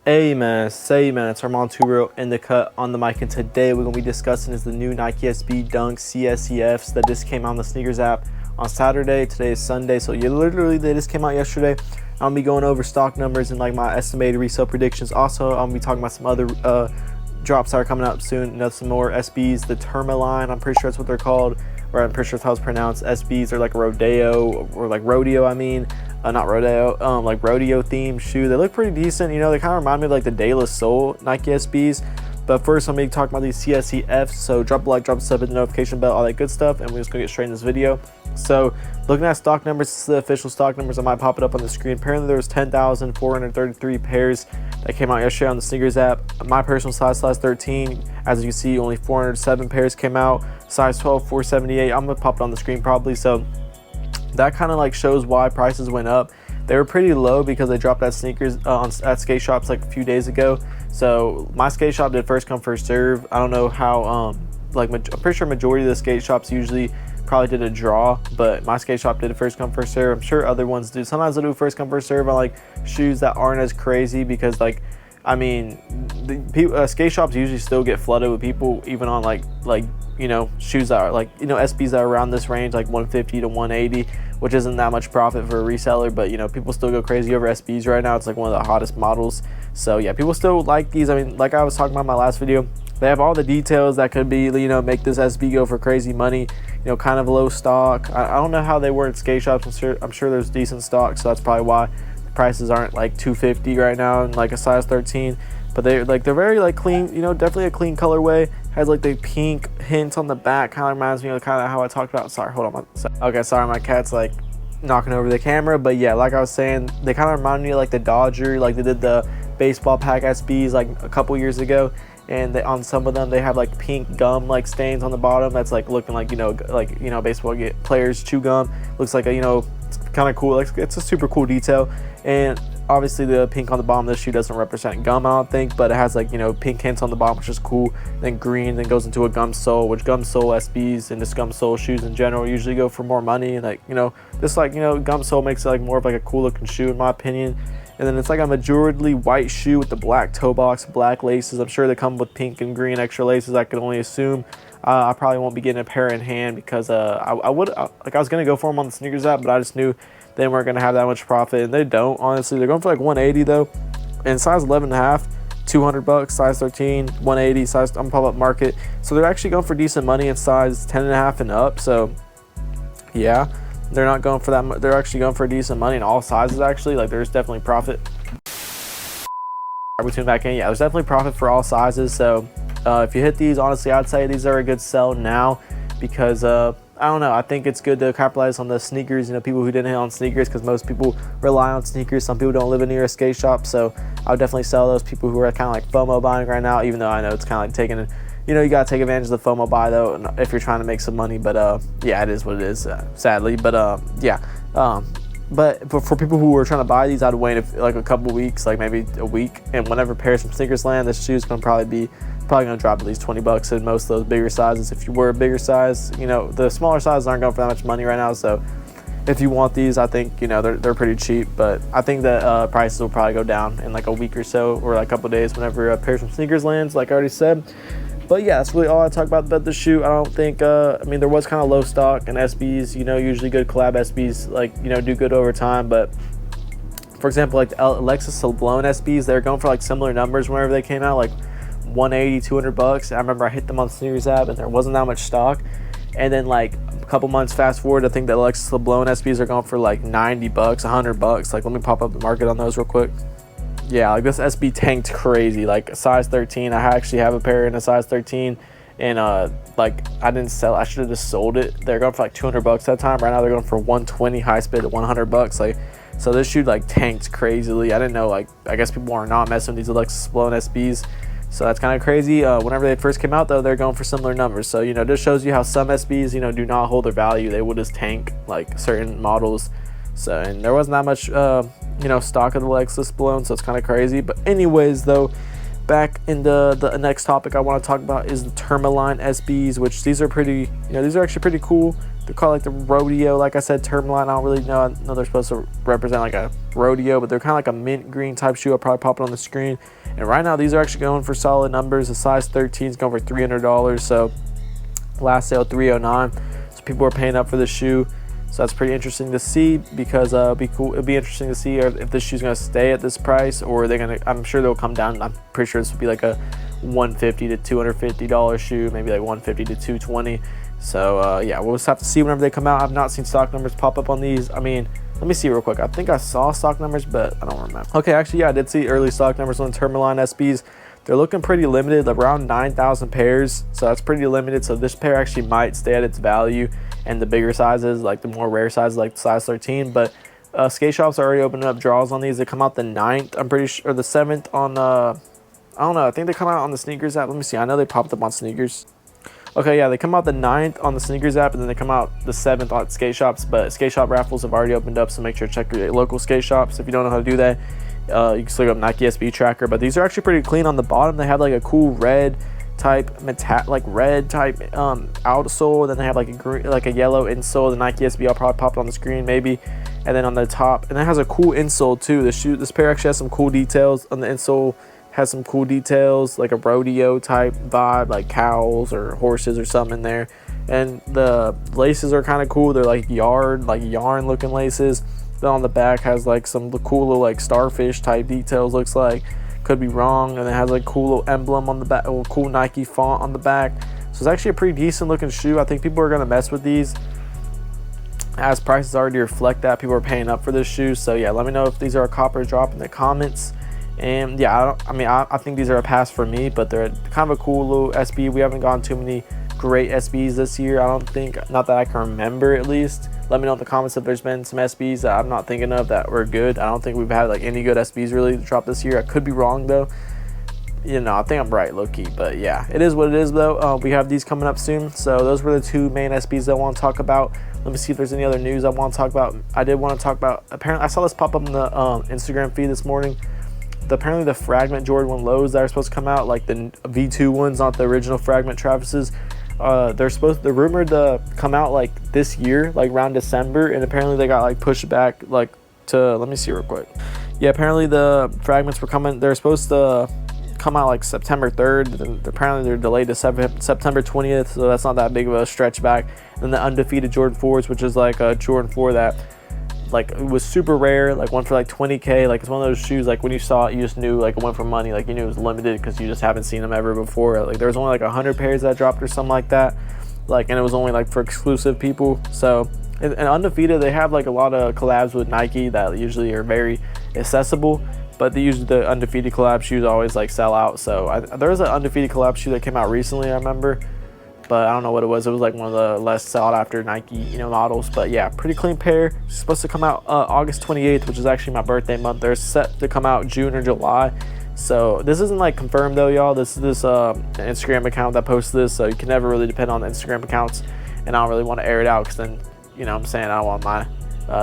Amen. Say man, it's Armand Turo in the cut on the mic, and today we're gonna be discussing is the new Nike SB Dunk CSEFs that just came out on the sneakers app on Saturday. Today is Sunday, so they just came out yesterday. I'm gonna be going over stock numbers and like my estimated resale predictions. Also, I'm gonna be talking about some other drops that are coming up soon. You know, some more SBs, the Tourmaline, I'm pretty sure that's what they're called, or I'm pretty sure that's how it's pronounced. SBs are like a rodeo, or like rodeo, I mean. Not rodeo, like rodeo themed shoe. They look pretty decent. You know, they kind of remind me of like the De La Soul Nike SBs. But first, I'm going to talk about these CSEFs. So drop a like, drop a sub, hit the notification bell, all that good stuff. And we're just going to get straight in this video. So looking at stock numbers, this is the official stock numbers. I might pop it up on the screen. Apparently there was 10,433 pairs that came out yesterday on the sneakers app. My personal size 13. As you see, only 407 pairs came out. Size 12, 478. I'm going to pop it on the screen probably. So that kind of like shows why prices went up. They were pretty low because they dropped that sneakers at skate shops like a few days ago. So my skate shop did first come first serve. I don't know how I'm pretty sure majority of the skate shops usually probably did a draw, but my skate shop did a first come first serve. I'm sure other ones do. Sometimes they do first come first serve on like shoes that aren't as crazy, because like, I mean, the skate shops usually still get flooded with people even on like you know, shoes that are like, you know, SBs that are around this range, like 150 to 180, which isn't that much profit for a reseller, but you know, people still go crazy over SBs right now. It's like one of the hottest models. So yeah, people still like these. I mean, like I was talking about in my last video, they have all the details that could be, you know, make this SB go for crazy money. You know, kind of low stock. I don't know how they were at skate shops. I'm sure there's decent stock, so that's probably why the prices aren't like 250 right now in like a size 13. But they're very like clean, you know, definitely a clean colorway. Has like the pink hint on the back, kind of reminds me of kind of how I talked about. Sorry, hold on. Okay, sorry, my cat's like knocking over the camera. But yeah, like I was saying, they kind of remind me of like the Dodger, like they did the baseball pack SBs like a couple years ago. And they, on some of them, they have like pink gum like stains on the bottom. That's like looking like, you know, baseball players chew gum. Looks like a, you know, it's kind of cool. Like it's a super cool detail. And obviously the pink on the bottom of this shoe doesn't represent gum, I don't think, but it has like, you know, pink hints on the bottom, which is cool. Then green, then goes into a gum sole, which gum sole SBs and just gum sole shoes in general usually go for more money. And like, you know, just like, you know, gum sole makes it like more of like a cool looking shoe in my opinion. And then it's like a majority white shoe with the black toe box, black laces. I'm sure they come with pink and green extra laces, I can only assume. I probably won't be getting a pair in hand because I was gonna go for them on the sneakers app, but I just knew they weren't gonna have that much profit, and they don't, honestly. They're going for like 180 though, and size 11.5, $200, size 13, 180, size, I'm pop-up market. So they're actually going for decent money in size 10.5 and up. So yeah, they're not going for that. They're actually going for decent money in all sizes. Actually, like there's definitely profit. We tune back in. Yeah, there's definitely profit for all sizes. So if you hit these, honestly, I'd say these are a good sell now, because I don't know, I think it's good to capitalize on the sneakers, you know, people who didn't hit on sneakers, because most people rely on sneakers. Some people don't live near a skate shop, so I would definitely sell those people who are kind of like FOMO buying right now, even though I know it's kind of like taking, you know, you got to take advantage of the FOMO buy though if you're trying to make some money. But yeah, it is what it is, sadly. But yeah, but for people who are trying to buy these, I'd wait like a couple weeks, like maybe a week, and whenever pairs from sneakers land, this shoe's gonna probably gonna drop at least 20 bucks in most of those bigger sizes. If you were a bigger size, you know, the smaller sizes aren't going for that much money right now. So if you want these, I think, you know, they're pretty cheap. But I think that prices will probably go down in like a week or so, or like a couple days whenever pairs from sneakers lands, like I already said. But yeah, that's really all I talk about the shoe. I don't think, I mean, there was kind of low stock, and SBs, you know, usually good collab SBs, like, you know, do good over time. But for example, like the Alexis Sablone SBs, they're going for like similar numbers whenever they came out, like 180, $200. I remember I hit them on the sneakers app and there wasn't that much stock. And then like a couple months fast forward, I think the Alexis Sablone SBs are going for like 90 bucks, 100 bucks. Like, let me pop up the market on those real quick. Yeah, like this SB tanked crazy, like size 13. I actually have a pair in a size 13, and like I didn't sell. I should have just sold it. They're going for like 200 bucks that time. Right now they're going for 120, high spit at 100 bucks. Like, so this shoe like tanked crazily. I didn't know, like, I guess people are not messing with these Alexis Sablone SBs. So that's kind of crazy. Whenever they first came out though, they're going for similar numbers. So, you know, this shows you how some SBs, you know, do not hold their value. They will just tank like certain models. So, and there wasn't that much, you know, stock of the Alexis Sablone, so it's kind of crazy. But anyways though, back in the next topic I want to talk about is the Tourmaline SBs, which these are pretty, you know, these are actually pretty cool. They're called like the rodeo, like I said, Tourmaline. I don't really know. I know they're supposed to represent like a rodeo, but they're kind of like a mint green type shoe. I'll probably pop it on the screen. And right now, these are actually going for solid numbers. The size 13 is going for $300. So last sale $309. So people are paying up for the shoe. So that's pretty interesting to see, because it'd be interesting to see if this shoe's gonna stay at this price, or they're gonna. I'm sure they'll come down. I'm pretty sure this would be like a $150 to $250 shoe, maybe like $150 to $220. So yeah, we'll just have to see whenever they come out. I've not seen stock numbers pop up on these. I mean, let me see real quick. I think I saw stock numbers, but I don't remember. Okay, actually, yeah, I did see early stock numbers on the Tourmaline SBs. They're looking pretty limited, around 9,000 pairs. So that's pretty limited. So this pair actually might stay at its value, and the bigger sizes, like the more rare sizes, like size 13. But skate shops are already opening up draws on these. They come out the 9th, I'm pretty sure, or the 7th on, I don't know. I think they come out on the Sneakers app. Let me see. I know they popped up on Sneakers. Okay, yeah, they come out the 9th on the Sneakers app, and then they come out the 7th on skate shops. But skate shop raffles have already opened up, so make sure to check your local skate shops. If you don't know how to do that, you can look up Nike SB Tracker. But these are actually pretty clean on the bottom. They have like a cool red type outsole. Then they have like a green, like a yellow insole. The Nike SB, I'll probably pop it on the screen maybe. And then on the top, and it has a cool insole too. This pair actually has some cool details on the insole. Has some cool details, like a rodeo type vibe, like cows or horses or something in there. And the laces are kind of cool. They're like yarn looking laces. Then on the back has like some cool little like starfish type details, looks like. Could be wrong. And it has like cool little emblem on the back, or cool Nike font on the back. So it's actually a pretty decent looking shoe. I think people are gonna mess with these, as prices already reflect that. People are paying up for this shoe. So yeah, let me know if these are a copper drop in the comments. And yeah, I think these are a pass for me, but they're kind of a cool little SB. We haven't gotten too many great SBs this year, I don't think, not that I can remember at least. Let me know in the comments if there's been some SBs that I'm not thinking of that were good. I don't think we've had like any good SBs really drop this year. I could be wrong though. You know, I think I'm right, low-key, but yeah, it is what it is though. We have these coming up soon. So those were the two main SBs that I want to talk about. Let me see if there's any other news I want to talk about. I did want to talk about, apparently I saw this pop up in the Instagram feed this morning. Apparently the Fragment Jordan 1 lows that are supposed to come out, like the V2 ones, not the original Fragment Travis's, they're rumored to come out like this year, like around December, and apparently they got like pushed back like to, let me see real quick. Yeah, apparently the Fragments were coming, they're supposed to come out like September 3rd, and apparently they're delayed to September 20th, so that's not that big of a stretch back. And the undefeated Jordan 4s, which is like a Jordan 4 that like it was super rare, like one for like 20K. Like it's one of those shoes, like when you saw it, you just knew like it went for money. Like you knew it was limited because you just haven't seen them ever before. Like there was only like 100 pairs that dropped or something like that. Like, and it was only like for exclusive people. So, and undefeated, they have like a lot of collabs with Nike that usually are very accessible. But the undefeated collab shoes always like sell out. So there was an undefeated collab shoe that came out recently, I remember. But I don't know what it was. It was like one of the less sought after Nike, models. But yeah, pretty clean pair. It's supposed to come out August 28th, which is actually my birthday month. They're set to come out June or July. So this isn't like confirmed though, y'all. This is Instagram account that posts this. So you can never really depend on the Instagram accounts. And I don't really want to air it out because then, I'm saying I don't want my.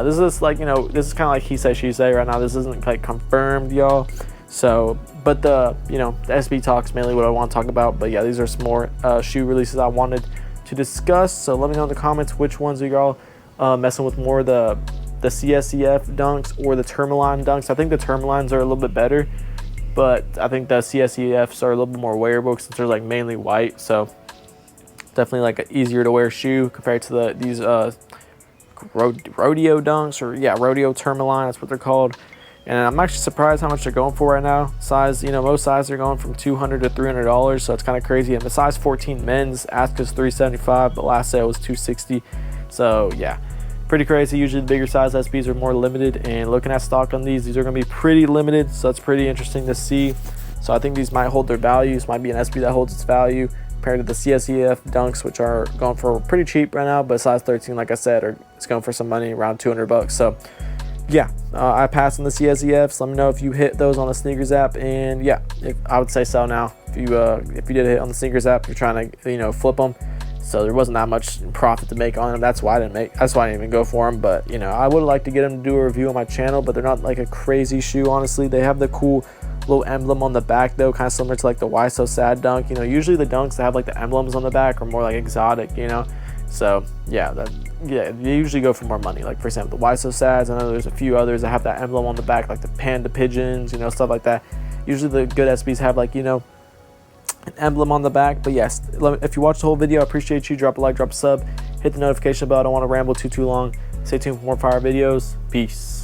This is like, this is kind of like he say, she say right now. This isn't like confirmed, y'all. So, but the SB talk's mainly what I want to talk about. But yeah, these are some more shoe releases I wanted to discuss. So let me know in the comments which ones are y'all messing with more, the CSEF dunks or the Tourmaline dunks. I think the Tourmalines are a little bit better, but I think the CSEFs are a little bit more wearable since they're like mainly white. So definitely like an easier to wear shoe compared to these rodeo dunks, or yeah, rodeo Tourmaline, that's what they're called. And I'm actually surprised how much they're going for right now. Size, most sizes are going from $200 to $300, so it's kind of crazy. And the size 14 men's ask is $375, but last sale was $260. So yeah, pretty crazy. Usually the bigger size SBs are more limited, and looking at stock on these are going to be pretty limited. So that's pretty interesting to see. So I think these might hold their value. This might be an SB that holds its value compared to the CSEF dunks, which are going for pretty cheap right now. But size 13, like I said, it's going for some money, around $200. So yeah, I passed on the CSEFs. Let me know if you hit those on the Sneakers app, and yeah, I would say sell now. If you did hit on the Sneakers app, you're trying to flip them. So there wasn't that much profit to make on them. That's why I didn't even go for them. But I would like to get them to do a review on my channel, but they're not like a crazy shoe, honestly. They have the cool little emblem on the back though, kind of similar to like the Why So Sad dunk. Usually the dunks that have like the emblems on the back are more like exotic. So yeah, that yeah, they usually go for more money. Like for example, the Why So Sads. I know there's a few others that have that emblem on the back, like the Panda Pigeons, you know, stuff like that. Usually the good SBs have like, you know, an emblem on the back. But yes, if you watched the whole video, I appreciate you. Drop a like, drop a sub, hit the notification bell. I don't want to ramble too long. Stay tuned for more fire videos. Peace.